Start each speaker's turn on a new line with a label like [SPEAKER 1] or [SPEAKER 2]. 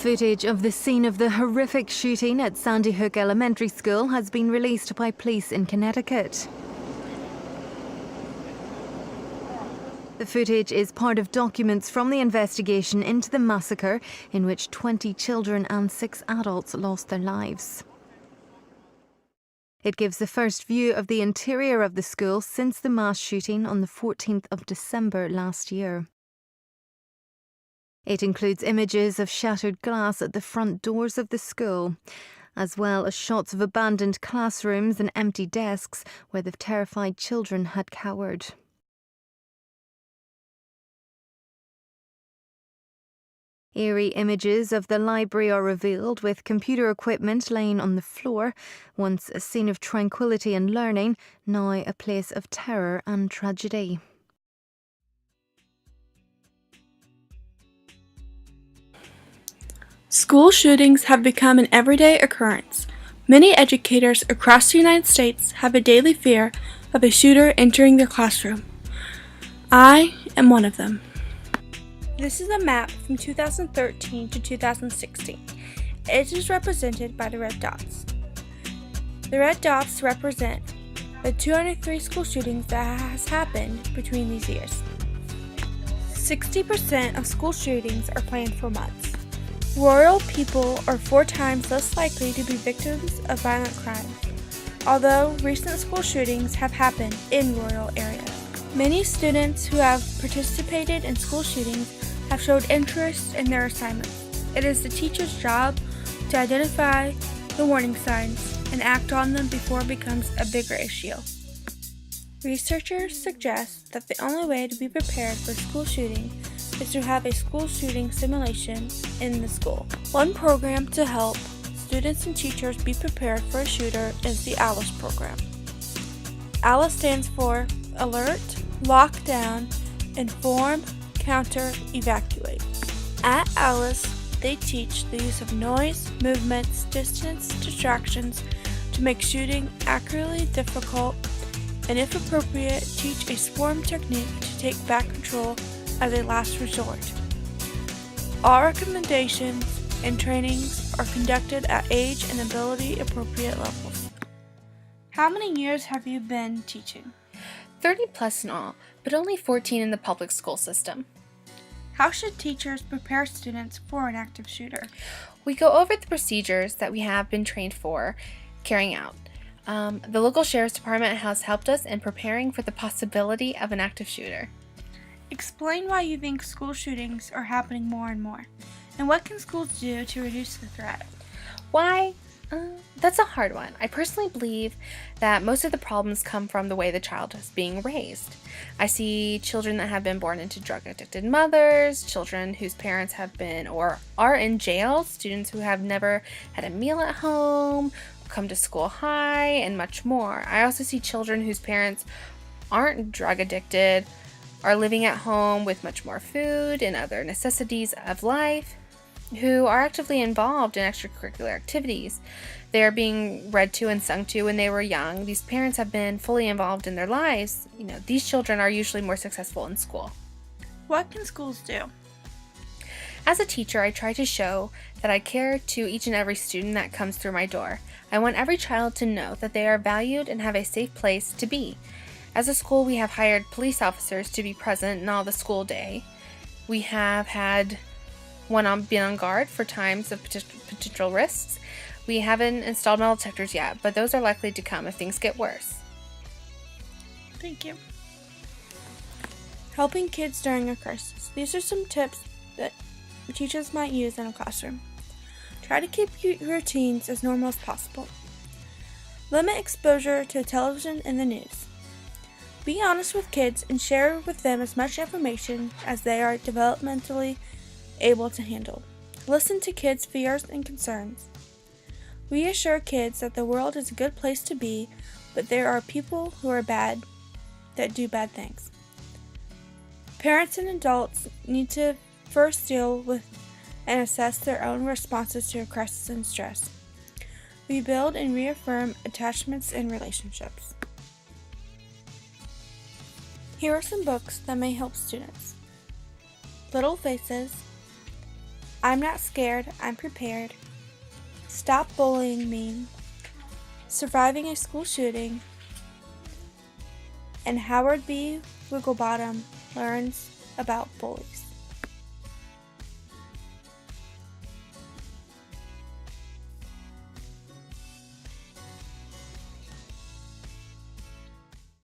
[SPEAKER 1] Footage of the scene of the horrific shooting at Sandy Hook Elementary School has been released by police in Connecticut. The footage is part of documents from the investigation into the massacre in which 20 children and 6 adults lost their lives. It gives the first view of the interior of the school since the mass shooting on the 14th of December last year. It includes images of shattered glass at the front doors of the school, as well as shots of abandoned classrooms and empty desks where the terrified children had cowered. Eerie images of the library are revealed, with computer equipment laying on the floor, once a scene of tranquility and learning, now a place of terror and tragedy.
[SPEAKER 2] School shootings have become an everyday occurrence. Many educators across the United States have a daily fear of a shooter entering their classroom. I am one of them. This is a map from 2013 to 2016. It is represented by the red dots. The red dots represent the 203 school shootings that has happened between these years. 60% of school shootings are planned for months. Rural people are 4 times less likely to be victims of violent crime, although recent school shootings have happened in rural areas. Many students who have participated in school shootings have showed interest in their assignments. It is the teacher's job to identify the warning signs and act on them before it becomes a bigger issue. Researchers suggest that the only way to be prepared for school shooting is to have a school shooting simulation in the school. One program to help students and teachers be prepared for a shooter is the ALICE program. ALICE stands for Alert, Lock Down, Inform, Counter, Evacuate. At ALICE, they teach the use of noise, movements, distance, distractions to make shooting accurately difficult, and if appropriate, teach a swarm technique to take back control as a last resort. All recommendations and trainings are conducted at age and ability appropriate levels. How many years have you been teaching?
[SPEAKER 3] 30 plus in all, but only 14 in the public school system.
[SPEAKER 2] How should teachers prepare students for an active shooter?
[SPEAKER 3] We go over the procedures that we have been trained for carrying out. The local sheriff's department has helped us in preparing for the possibility of an active shooter.
[SPEAKER 2] Explain why you think school shootings are happening more and more, and what can schools do to reduce the threat?
[SPEAKER 3] Why? That's a hard one. I personally believe that most of the problems come from the way the child is being raised. I see children that have been born into drug-addicted mothers, children whose parents have been or are in jail, students who have never had a meal at home, come to school high, and much more. I also see children whose parents aren't drug-addicted, are living at home with much more food and other necessities of life, who are actively involved in extracurricular activities. They are being read to and sung to when they were young. These parents have been fully involved in their lives. These children are usually more successful in school.
[SPEAKER 2] What can schools do?
[SPEAKER 3] As a teacher, I try to show that I care to each and every student that comes through my door. I want every child to know that they are valued and have a safe place to be. As a school, we have hired police officers to be present in all the school day. We have had been on guard for times of potential risks. We haven't installed metal detectors yet, but those are likely to come if things get worse.
[SPEAKER 2] Thank you. Helping kids during a crisis. These are some tips that teachers might use in a classroom. Try to keep your routines as normal as possible. Limit exposure to television and the news. Be honest with kids and share with them as much information as they are developmentally able to handle. Listen to kids' fears and concerns. Reassure kids that the world is a good place to be, but there are people who are bad that do bad things. Parents and adults need to first deal with and assess their own responses to a crisis and stress. Rebuild and reaffirm attachments and relationships. Here are some books that may help students. Little Faces, I'm not scared, I'm prepared. Stop bullying me. Surviving a school shooting. And Howard B. Wigglebottom learns about bullies.